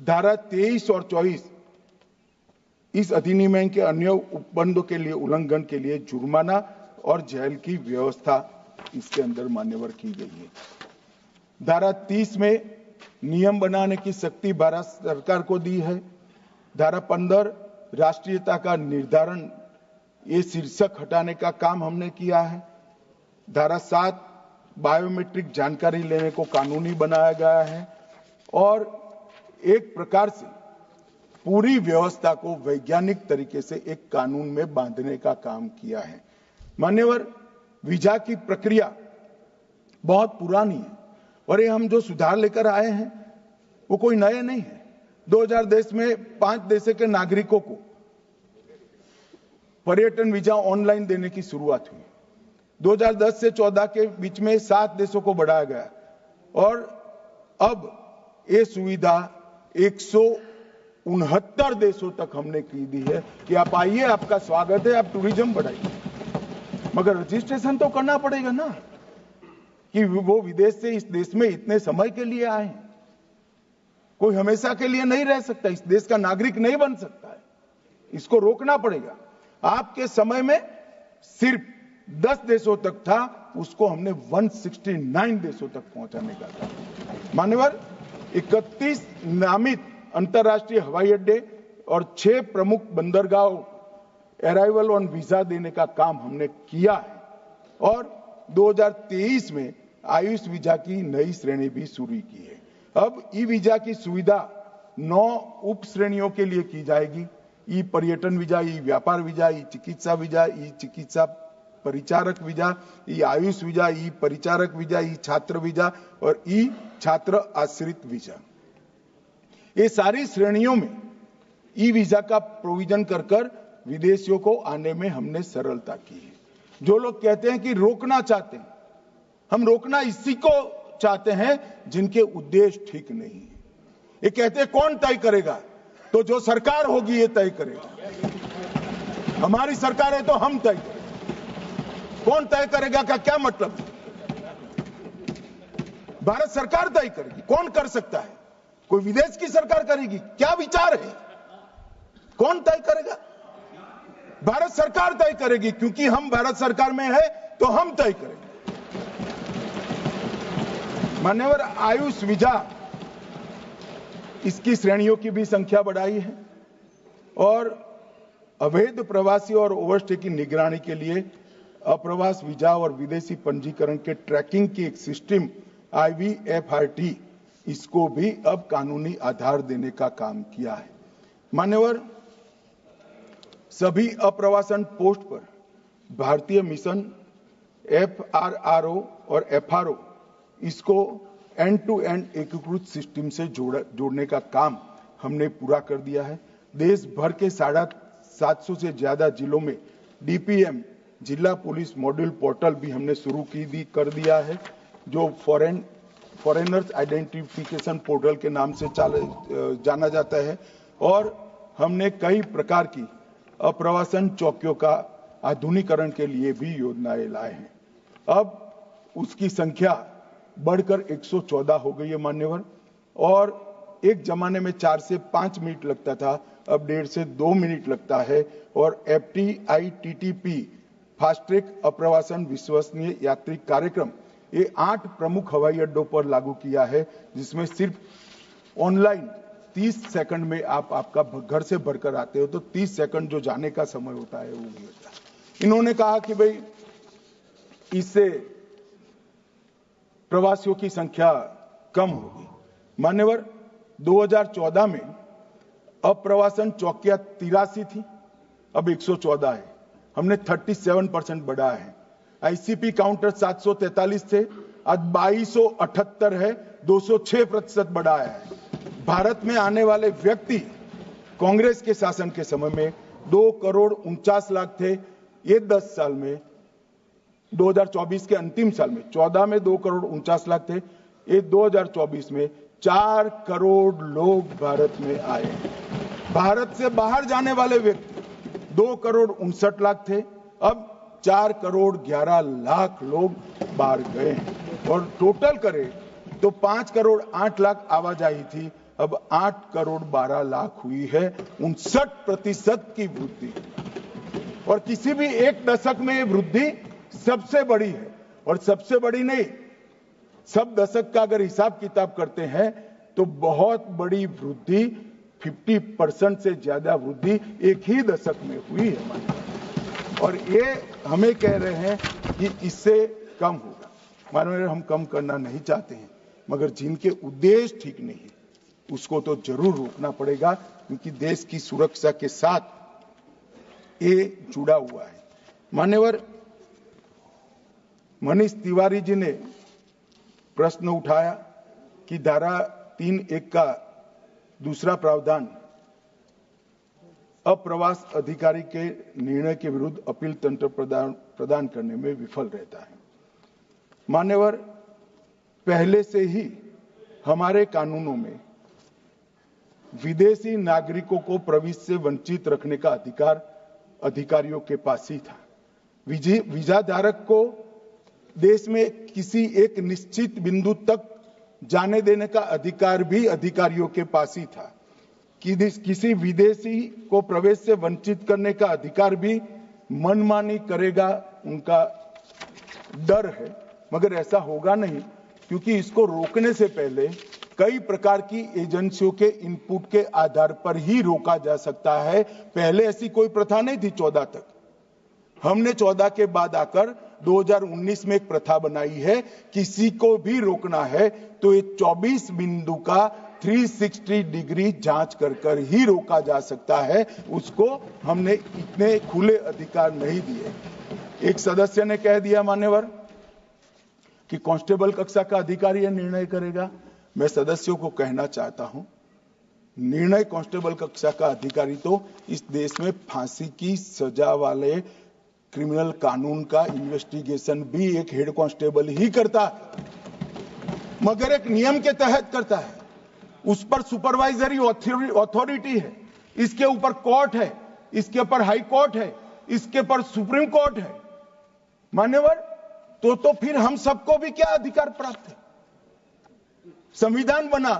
धारा 23 और 24 इस अधिनियम के अन्य उपबंधों के लिए उल्लंघन के लिए जुर्माना और जेल की व्यवस्था इसके अंदर मान्यवर की गई है। धारा 30 में नियम बनाने की शक्ति भारत सरकार को दी है। धारा 15 राष्ट्रीयता का निर्धारण, ये शीर्षक हटाने का काम हमने किया है। धारा 7 बायोमेट्रिक जानकारी लेने को कानूनी बनाया गया है और एक प्रकार से पूरी व्यवस्था को वैज्ञानिक तरीके से एक कानून में बांधने का काम किया है। मान्यवर, वीजा की प्रक्रिया बहुत पुरानी है और ये हम जो सुधार लेकर आए हैं वो कोई नए नहीं है। 2010 में 5 देशों के नागरिकों को पर्यटन वीजा ऑनलाइन देने की शुरुआत हुई। 2010 से 14 के बीच में 7 देशों को बढ़ाया गया और अब ये सुविधा 169 देशों तक हमने की दी है कि आप आइए, आपका स्वागत है, आप टूरिज्म बढ़ाइए। मगर रजिस्ट्रेशन तो करना पड़ेगा ना कि वो विदेश से इस देश में इतने समय के लिए आए हैं। कोई हमेशा के लिए नहीं रह सकता, इस देश का नागरिक नहीं बन सकता है, इसको रोकना पड़ेगा। आपके समय में सिर्फ 10 देशों तक था, उसको हमने 169 देशों तक पहुंचाने का था। मान्यवर, 31 नामित अंतर्राष्ट्रीय हवाई अड्डे और 6 प्रमुख बंदरगाहों अराइवल ऑन वीजा देने का काम हमने किया है और 2023 में आयुष वीजा की नई श्रेणी भी शुरू की है। अब ई वीजा की सुविधा 9 उप श्रेणियों के लिए की जाएगी। ई पर्यटन वीजा, ई व्यापार वीजा, ई चिकित्सा वीजा, ई चिकित्सा परिचारक वीजा, ई आयुष वीजा, ई परिचारक वीजा, ई छात्र वीजा और ई छात्र आश्रित वीजा। ये सारी श्रेणियों में ई वीजा का प्रोविजन कर विदेशियों को आने में हमने सरलता की है। जो लोग कहते हैं कि रोकना चाहते हैं, हम रोकना इसी को चाहते हैं जिनके उद्देश्य ठीक नहीं है। ये कहते हैं कौन तय करेगा, तो जो सरकार होगी ये तय करेगा। हमारी सरकार है तो हम तय करेंगे। कौन तय करेगा का क्या मतलब? भारत सरकार तय करेगी। कौन कर सकता है? कोई विदेश की सरकार करेगी? क्या विचार है? कौन तय करेगा? भारत सरकार तय करेगी, क्योंकि हम भारत सरकार में है तो हम तय करेंगे। मान्यवर, आयुष वीजा, इसकी श्रेणियों की भी संख्या बढ़ाई है और अवैध प्रवासी और ओवरस्टे की निगरानी के लिए अप्रवास वीजा और विदेशी पंजीकरण के ट्रैकिंग की एक सिस्टम IVFRT, इसको भी अब कानूनी आधार देने का काम किया है। मान्यवर, सभी अप्रवासन पोस्ट पर भारतीय मिशन FRRO और FRO, इसको एंड टू एंड एकीकृत सिस्टम से जोड़ने का काम हमने पूरा कर दिया है। देश भर के 750 से ज्यादा जिलों में DPM जिला पुलिस मॉड्यूल पोर्टल भी हमने शुरू कर दिया है, जो फॉरेनर्स आइडेंटिफिकेशन पोर्टल के नाम से जाना जाता है। और हमने कई प्रकार की अप्रवासन चौकियों का आधुनिकीकरण के लिए भी योजनाएं लाए हैं। अब उसकी संख्या बढ़कर 114 हो गई है मान्यवर, और एक जमाने में 4 से 5 मिनट लगता था, अब 1.5 से 2 मिनट लगता है। और FTITTP फास्ट ट्रैक अप्रवासन विश्वसनीय यात्री कार्यक्रम, ये 8 प्रमुख हवाई अड्डों पर लागू किया है, जिसमें सिर्फ ऑनलाइन 30 सेकंड में आप आपका घर से भरकर आते हो, तो 30 सेकंड जो जाने का समय होता है वो भी होता है। इन्होंने कहा कि भाई इससे प्रवासियों की संख्या कम होगी। मान्यवर, 2014 में अप्रवासन चौकियां 83 थी, अब 114 है। हमने 37% बढ़ाया है। ICP काउंटर 743 थे, आज 2278 है, 206% बढ़ाया है। भारत में आने वाले व्यक्ति कांग्रेस के शासन के समय में 2,49,00,000 थे। ये 10 साल में, 2024 के अंतिम साल में, 14 में 2,49,00,000 थे, ये 2024 में 4 करोड़ लोग भारत में आए। भारत से बाहर जाने वाले व्यक्ति 2,59,00,000 थे, अब 4,11,00,000 लोग बाहर गए हैं। और टोटल करें तो 5,08,00,000 आवाजाही थी, अब 8 करोड़ 12 लाख हुई है, 59% की वृद्धि। और किसी भी एक दशक में ये वृद्धि सबसे बड़ी है। और सबसे बड़ी नहीं, सब दशक का अगर हिसाब किताब करते हैं तो बहुत बड़ी वृद्धि, 50% से ज्यादा वृद्धि एक ही दशक में हुई है। और ये हमें कह रहे हैं कि इससे कम होगा। माननीय, हम कम करना नहीं चाहते हैं, मगर जिनके उद्देश्य ठीक नहीं है उसको तो जरूर रोकना पड़ेगा, क्योंकि देश की सुरक्षा के साथ ये जुड़ा हुआ है। मान्यवर मनीष तिवारी जी ने प्रश्न उठाया कि धारा 3(1) का दूसरा प्रावधान अप्रवास अधिकारी के निर्णय के विरुद्ध अपील तंत्र प्रदान करने में विफल रहता है। मान्यवर, पहले से ही हमारे कानूनों में विदेशी नागरिकों को प्रवेश से वंचित रखने का अधिकार अधिकारियों के पास ही था। वीजा धारक को देश में किसी एक निश्चित बिंदु तक जाने देने का अधिकार भी अधिकारियों के पास ही था। किसी विदेशी को प्रवेश से वंचित करने का अधिकार भी मनमानी करेगा उनका डर है, मगर ऐसा होगा नहीं, क्योंकि इसको रोकने से पहले कई प्रकार की एजेंसियों के इनपुट के आधार पर ही रोका जा सकता है। पहले ऐसी कोई प्रथा नहीं थी 14 तक। हमने 14 के बाद आकर 2019 में एक प्रथा बनाई है। किसी को भी रोकना है तो ये 24 बिंदु का 360 डिग्री जांच कर ही रोका जा सकता है। उसको हमने इतने खुले अधिकार नहीं दिए। एक सदस्य ने कह दिया मान्यवर कि कांस्टेबल कक्षा का अधिकारी यह निर्णय करेगा। मैं सदस्यों को कहना चाहता हूं, निर्णय कांस्टेबल कक्षा का अधिकारी तो इस देश में फांसी की सजा वाले क्रिमिनल कानून का इन्वेस्टिगेशन भी एक हेड कांस्टेबल ही करता है, मगर एक नियम के तहत करता है। उस पर सुपरवाइजरी अथॉरिटी है, इसके ऊपर कोर्ट है, इसके ऊपर हाई कोर्ट है, इसके ऊपर सुप्रीम कोर्ट है। मान्यवर, तो फिर हम सबको भी क्या अधिकार प्राप्त है? संविधान बना,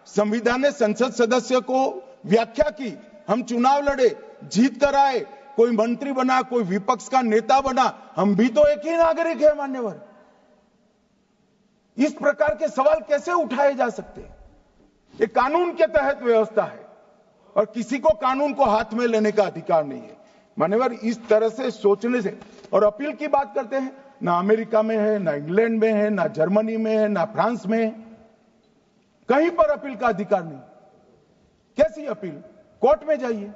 संविधान ने संसद सदस्य को व्याख्या की, हम चुनाव लड़े, जीत कर आए, कोई मंत्री बना, कोई विपक्ष का नेता बना, हम भी तो एक ही नागरिक है। मान्यवर, इस प्रकार के सवाल कैसे उठाए जा सकते हैं? ये कानून के तहत व्यवस्था है और किसी को कानून को हाथ में लेने का अधिकार नहीं है। मान्यवर, इस तरह से सोचने से, और अपील की बात करते हैं, ना अमेरिका में है, ना इंग्लैंड में है, ना जर्मनी में है, ना फ्रांस में है, कहीं पर अपील का अधिकार नहीं। कैसी अपील? कोर्ट में जाइए।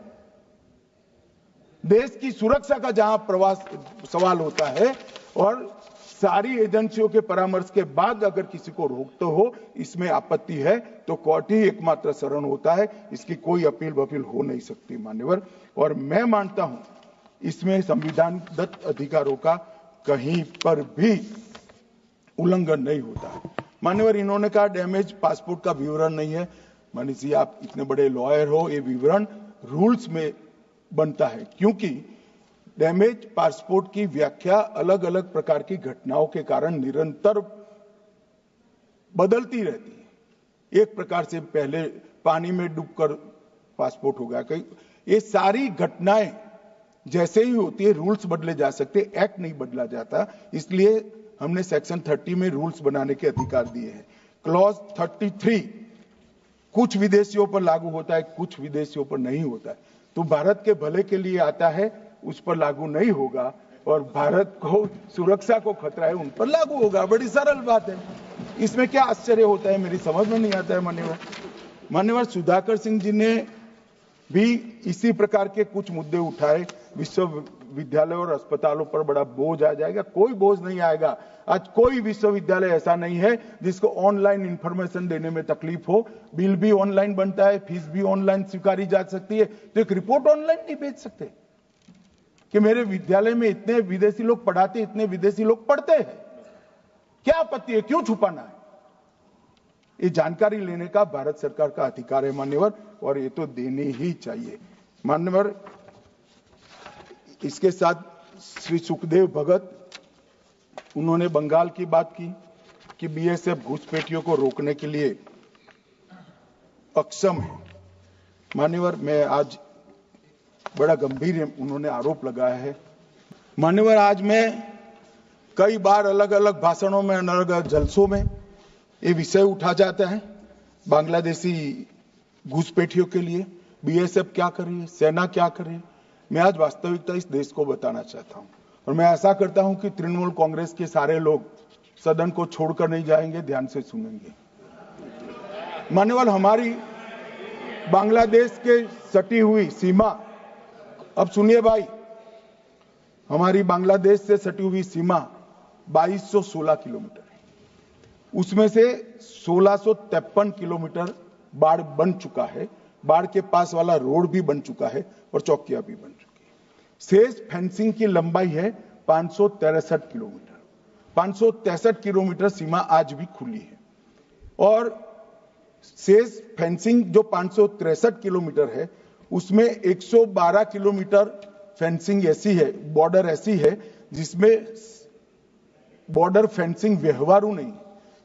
देश की सुरक्षा का जहां प्रवास सवाल होता है और सारी एजेंसियों के परामर्श के बाद अगर किसी को रोकते हो, इसमें आपत्ति है, तो कोर्ट ही एकमात्र शरण होता है। इसकी कोई अपील वपील हो नहीं सकती मान्यवर। और मैं मानता हूं इसमें संविधान दत्त अधिकारों का कहीं पर भी उल्लंघन नहीं होता। मान्यवर, इन्होंने कहा डैमेज पासपोर्ट का विवरण नहीं है। मनीष जी, आप इतने बड़े लॉयर हो, ये विवरण रूल्स में बनता है, क्योंकि डैमेज पासपोर्ट की व्याख्या अलग अलग प्रकार की घटनाओं के कारण निरंतर बदलती रहती है। एक प्रकार से पहले पानी में डूबकर पासपोर्ट हो गया, कहीं ये सारी घटनाएं जैसे ही होती है, रूल्स बदले जा सकते, एक्ट नहीं बदला जाता। इसलिए हमने सेक्शन 30 में रूल्स बनाने के अधिकार दिए हैं। क्लॉज 33 कुछ विदेशियों पर लागू होता है, कुछ विदेशियों पर नहीं होता है। तो भारत के भले के लिए आता है, उस पर लागू नहीं होगा, और भारत को सुरक्षा को खतरा है, उन पर लागू होगा। बड़ी सरल बात है, इसमें क्या आश्चर्य होता है? मेरी समझ में नहीं आता है। मान्यवर सुधाकर सिंह जी ने भी इसी प्रकार के कुछ मुद्दे उठाए। विश्वविद्यालय और अस्पतालों पर बड़ा बोझ आ जाएगा। कोई बोझ नहीं आएगा। आज कोई विश्वविद्यालय ऐसा नहीं है जिसको ऑनलाइन इंफॉर्मेशन देने में तकलीफ हो। बिल भी ऑनलाइन बनता है, फीस भी ऑनलाइन स्वीकारी जा सकती है, तो एक रिपोर्ट ऑनलाइन नहीं भेज सकते कि मेरे विद्यालय में इतने विदेशी लोग पढ़ाते, इतने विदेशी लोग पढ़ते हैं। क्या आपत्ति है? क्यों छुपाना है? ये जानकारी लेने का भारत सरकार का अधिकार है मान्यवर, और ये तो देनी ही चाहिए मान्यवर। इसके साथ श्री सुखदेव भगत, उन्होंने बंगाल की बात की कि बीएसएफ घुसपैठियों को रोकने के लिए अक्षम है। मान्यवर, मैं आज बड़ा गंभीर उन्होंने आरोप लगाया है। मान्यवर, आज मैं कई बार अलग अलग भाषणों में, अलग अलग जलसों में ये विषय उठा जाता है, बांग्लादेशी घुसपैठियों के लिए बीएसएफ क्या कर रही है, सेना क्या कर रही है। मैं आज वास्तविकता इस देश को बताना चाहता हूं और मैं ऐसा करता हूं कि तृणमूल कांग्रेस के सारे लोग सदन को छोड़कर नहीं जाएंगे, ध्यान से सुनेंगे। मान्यवर, हमारी बांग्लादेश के सटी हुई सीमा, अब सुनिए भाई, हमारी बांग्लादेश से सटी हुई सीमा 2216 किलोमीटर है। उसमें से 1653 किलोमीटर बाढ़ बन चुका है, बाढ़ के पास वाला रोड भी बन चुका है और चौकियां भी बन चुकी है। शेष फेंसिंग की लंबाई है 563 किलोमीटर। 563 किलोमीटर सीमा आज भी खुली है और शेष फेंसिंग जो 563 किलोमीटर है उसमें 112 किलोमीटर फेंसिंग ऐसी है, बॉर्डर ऐसी है जिसमें बॉर्डर फेंसिंग व्यवहारू नहीं,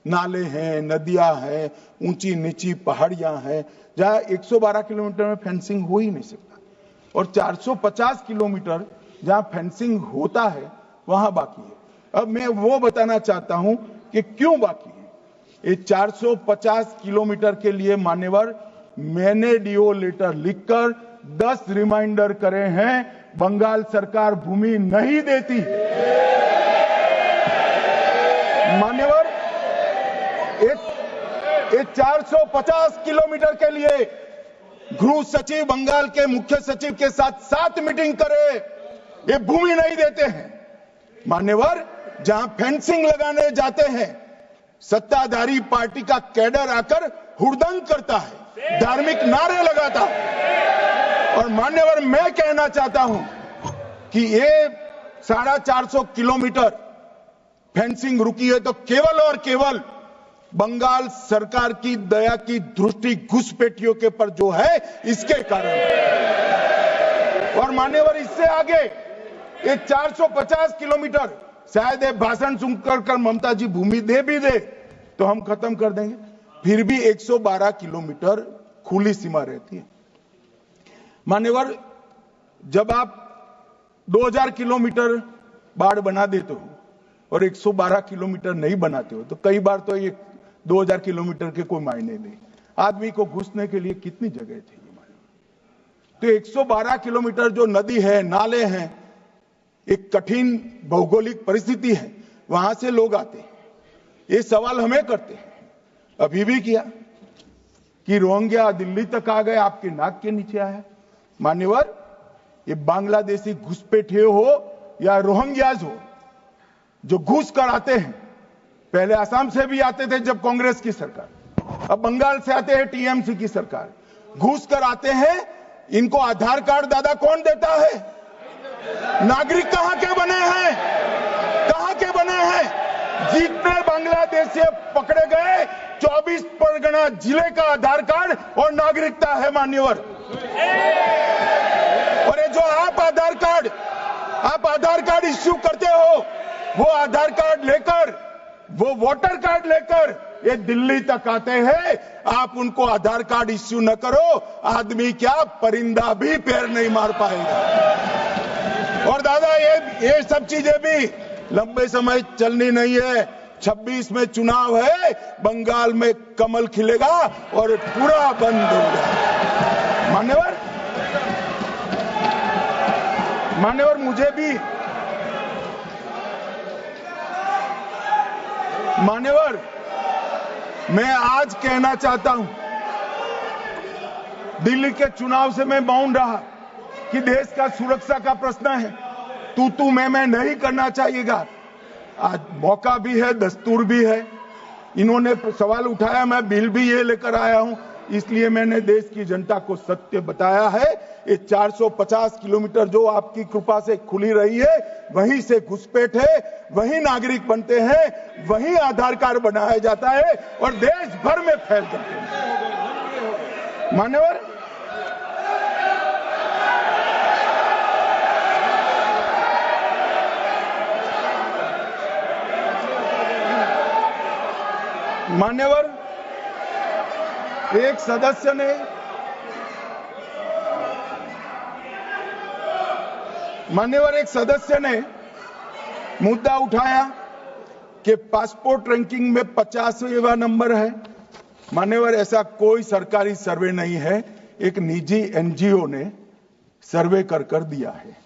नाले हैं, नदियां हैं, ऊंची नीची पहाड़ियां हैं, जहां 112 किलोमीटर में फेंसिंग हो ही नहीं सकता और 450 किलोमीटर जहां फेंसिंग होता है वहां बाकी है। अब मैं वो बताना चाहता हूं कि क्यों बाकी है। ये 450 किलोमीटर के लिए मान्यवर मैंने डीओ लेटर लिखकर 10 रिमाइंडर करे हैं, बंगाल सरकार भूमि नहीं देती। मान्यवर, ये 450 किलोमीटर के लिए गृह सचिव बंगाल के मुख्य सचिव के साथ 7 मीटिंग करे, ये भूमि नहीं देते हैं। मान्यवर, जहां फेंसिंग लगाने जाते हैं सत्ताधारी पार्टी का कैडर आकर हुड़दंग करता है, धार्मिक नारे लगाता है। और मान्यवर, मैं कहना चाहता हूं कि ये 450 किलोमीटर फेंसिंग रुकी है तो केवल और केवल बंगाल सरकार की दया की दृष्टि घुसपैठियों के पर जो है इसके कारण। और मान्यवर, इससे आगे ये 450 किलोमीटर शायद ये भाषण सुनकर ममता जी भूमि दे भी दे तो हम खत्म कर देंगे, फिर भी 112 किलोमीटर खुली सीमा रहती है। मान्यवर, जब आप 2000 किलोमीटर बाढ़ बना देते हो और 112 किलोमीटर नहीं बनाते हो तो कई बार तो ये 2000 किलोमीटर के कोई मायने नहीं। आदमी को घुसने के लिए कितनी जगह चाहिए। तो 112 किलोमीटर जो नदी है, नाले हैं, एक कठिन भौगोलिक परिस्थिति है, वहां से लोग आते हैं। ये सवाल हमें करते हैं, अभी भी किया कि रोहिंग्या दिल्ली तक आ गए, आपके नाक के नीचे आया। मान्यवर, ये बांग्लादेशी घुसपैठे हो या रोहिंग्याज हो जो घुस कर आते हैं, पहले असम से भी आते थे जब कांग्रेस की सरकार, अब बंगाल से आते हैं टीएमसी की सरकार, घुस कर आते हैं। इनको आधार कार्ड दादा कौन देता है? नागरिक कहां के बने हैं? कहां के बने हैं? जितने बांग्लादेशी पकड़े गए 24 परगना जिले का आधार कार्ड और नागरिकता है मान्यवर। और ये जो आप आधार कार्ड इश्यू करते हो, वो आधार कार्ड लेकर, वो वोटर कार्ड लेकर ये दिल्ली तक आते हैं। आप उनको आधार कार्ड इश्यू न करो, आदमी क्या परिंदा भी पैर नहीं मार पाएगा। और दादा ये सब चीजें भी लंबे समय चलनी नहीं है। 26 में चुनाव है, बंगाल में कमल खिलेगा और पूरा बंद होगा। मान्यवर, मुझे भी मान्यवर, मैं आज कहना चाहता हूं, दिल्ली के चुनाव से मैं मौन रहा कि देश का सुरक्षा का प्रश्न है, तू मैं नहीं करना चाहिएगा। आज मौका भी है, दस्तूर भी है। इन्होंने सवाल उठाया, मैं बिल भी ये लेकर आया हूं, इसलिए मैंने देश की जनता को सत्य बताया है। ये 450 किलोमीटर जो आपकी कृपा से खुली रही है, वहीं से घुसपैठ है, वहीं नागरिक बनते हैं, वहीं आधार कार्ड बनाया जाता है और देश भर में फैल जाते हैं। मान्यवर, एक सदस्य ने मान्यवर एक सदस्य ने मुद्दा उठाया कि पासपोर्ट रैंकिंग में 50वां नंबर है। मान्यवर ऐसा कोई सरकारी सर्वे नहीं है, एक निजी एनजीओ ने सर्वे कर दिया है।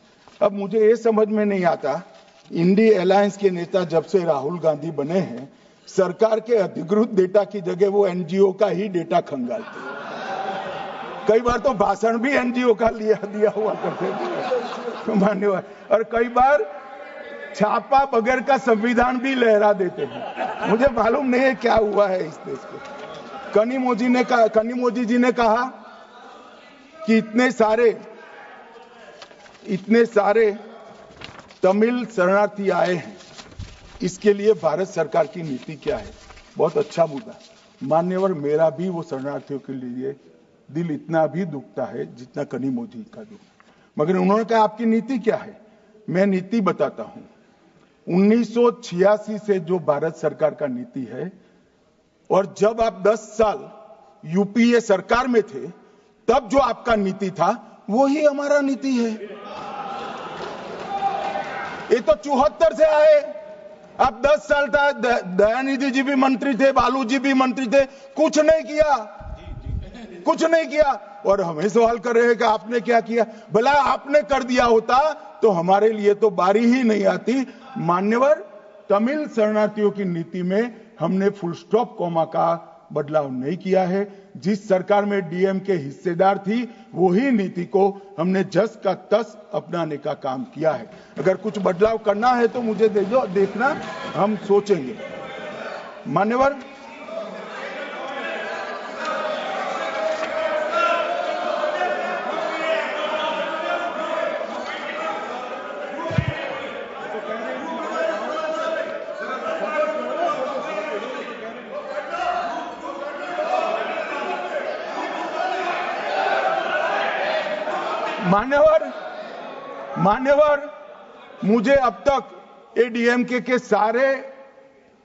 अब मुझे ये समझ में नहीं आता, इंडी अलायंस के नेता जब से राहुल गांधी बने हैं, सरकार के अधिकृत डेटा की जगह वो एनजीओ का ही डेटा खंगालते हैं। कई बार तो भाषण भी एनजीओ का दिया हुआ करते थे मान्यवर, और कई बार छापा बगैर का संविधान भी लहरा देते हैं। मुझे मालूम नहीं है क्या हुआ है इस देश को। कनिमोजी जी ने कहा कि इतने सारे तमिल शरणार्थी आए हैं, इसके लिए भारत सरकार की नीति क्या है। बहुत अच्छा मुद्दा मान्यवर, मेरा भी वो शरणार्थियों के लिए दिल इतना भी दुखता है जितना कनिमोजी का दुख। मगर उन्होंने कहा आपकी नीति क्या है। मैं नीति बताता हूं। 1986 से जो भारत सरकार का नीति है, और जब आप 10 साल यूपीए सरकार में थे तब जो आपका नीति था वो ही हमारा नीति है। ये तो 74 से आए, आप 10 साल था, दयानिधि जी भी मंत्री थे, बालू जी भी मंत्री थे, कुछ नहीं किया। और हमें सवाल कर रहे हैं कि आपने क्या किया। भला आपने कर दिया होता तो हमारे लिए तो बारी ही नहीं आती। मान्यवर, तमिल शरणार्थियों की नीति में हमने फुल स्टॉप कॉमा का बदलाव नहीं किया है। जिस सरकार में डीएम के हिस्सेदार थी वही नीति को हमने जस का तस अपनाने का काम किया है। अगर कुछ बदलाव करना है तो मुझे दे दो, देखना, हम सोचेंगे। मान्यवर, मान्यवर, मुझे अब तक एडीएमके के सारे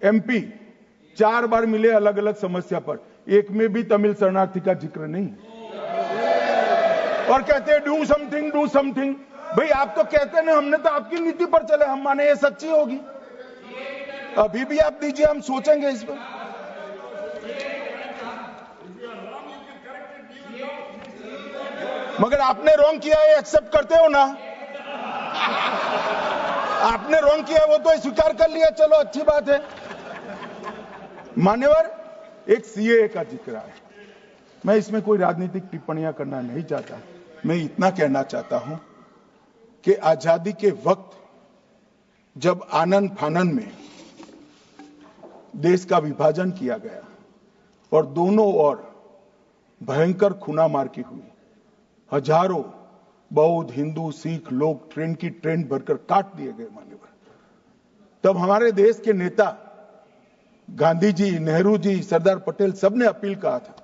एमपी 4 बार मिले अलग अलग समस्या पर, एक में भी तमिल शरणार्थी का जिक्र नहीं। और कहते हैं डू समथिंग। भाई आप तो कहते हैं, हमने तो आपकी नीति पर चले, हम माने ये सच्ची होगी। अभी भी आप दीजिए, हम सोचेंगे इस पर। मगर आपने रॉन्ग किया है, एक्सेप्ट करते हो ना। आपने रॉन्ग किया वो तो स्वीकार कर लिया, चलो अच्छी बात है। मान्यवर, एक सीएए का जिक्र है। मैं इसमें कोई राजनीतिक टिप्पणियां करना नहीं चाहता। मैं इतना कहना चाहता हूं कि आजादी के वक्त जब आनन फानन में देश का विभाजन किया गया और दोनों ओर भयंकर खूनामार की हुई, हजारों बौद्ध, हिंदू, सिख लोग ट्रेन की ट्रेन भरकर काट दिए गए मान्यवर, तब हमारे देश के नेता गांधी जी, नेहरू जी, सरदार पटेल सबने अपील कहा था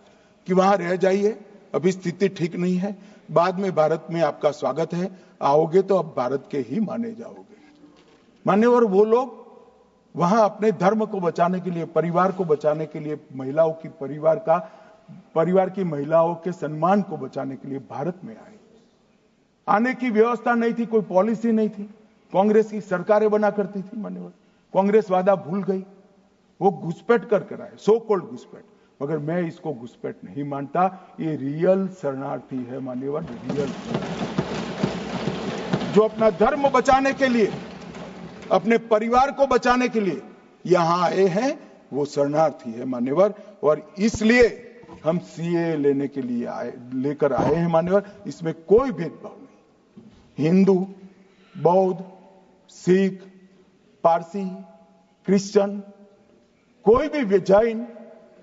कि वहां रह जाइए, अभी स्थिति ठीक नहीं है, बाद में भारत में आपका स्वागत है, आओगे तो अब भारत के ही माने जाओगे। मान्यवर, वो लोग वहां अपने धर्म को बचाने के लिए, परिवार को बचाने के लिए, महिलाओं की परिवार की महिलाओं के सम्मान को बचाने के लिए भारत में आए। आने की व्यवस्था नहीं थी, कोई पॉलिसी नहीं थी, कांग्रेस की सरकारें बना करती थी। मान्यवर, कांग्रेस वादा भूल गई, वो घुसपैठ कर आए, सो कॉल्ड घुसपैठ। मगर मैं इसको घुसपैठ नहीं मानता, ये रियल शरणार्थी है मान्यवर, रियल, जो अपना धर्म बचाने के लिए, अपने परिवार को बचाने के लिए यहां आए हैं, वो शरणार्थी है मान्यवर। और इसलिए हम सीए लेने के लिए लेकर आए हैं मान्यवर। इसमें कोई भेदभाव नहीं, हिंदू, बौद्ध, सिख, पारसी, क्रिश्चियन, कोई भी जैन,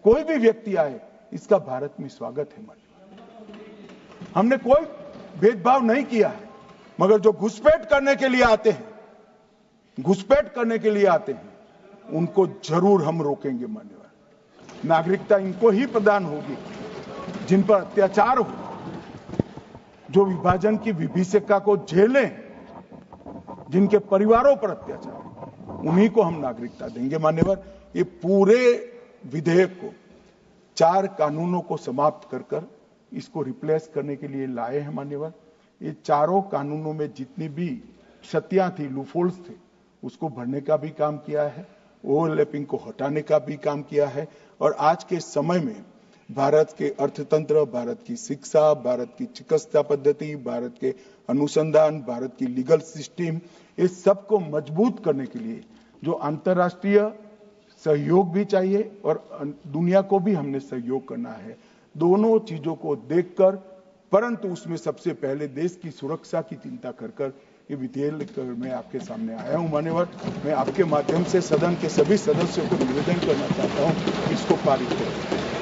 कोई भी व्यक्ति आए, इसका भारत में स्वागत है मान्यवर। हमने कोई भेदभाव नहीं किया है। मगर जो घुसपैठ करने के लिए आते हैं, उनको जरूर हम रोकेंगे मान्यवर। नागरिकता इनको ही प्रदान होगी जिन पर अत्याचार हो, जो विभाजन की विभीषिका को झेलें, जिनके परिवारों पर अत्याचार, उन्हीं को हम नागरिकता देंगे मान्यवर। ये पूरे विधेयक को 4 कानूनों को समाप्त कर इसको रिप्लेस करने के लिए लाए हैं मान्यवर। ये चारों कानूनों में जितनी भी क्षतियां थी, लूफोल्स थे, उसको भरने का भी काम किया है, ओवरलैपिंग को हटाने का भी काम किया है। और आज के समय में भारत के अर्थतंत्र, भारत की शिक्षा, भारत की चिकित्सा पद्धति, भारत के अनुसंधान, भारत की लीगल सिस्टम, इस सबको मजबूत करने के लिए जो अंतर्राष्ट्रीय सहयोग भी चाहिए और दुनिया को भी हमने सहयोग करना है। दोनों चीजों को देखकर, परंतु उसमें सबसे पहले देश की सुरक्षा की चिंता कर ये विधेयक लेकर मैं आपके सामने आया हूं मान्यवर। मैं आपके माध्यम से सदन के सभी सदस्यों को निवेदन करना चाहता हूं, इसको पारित करें।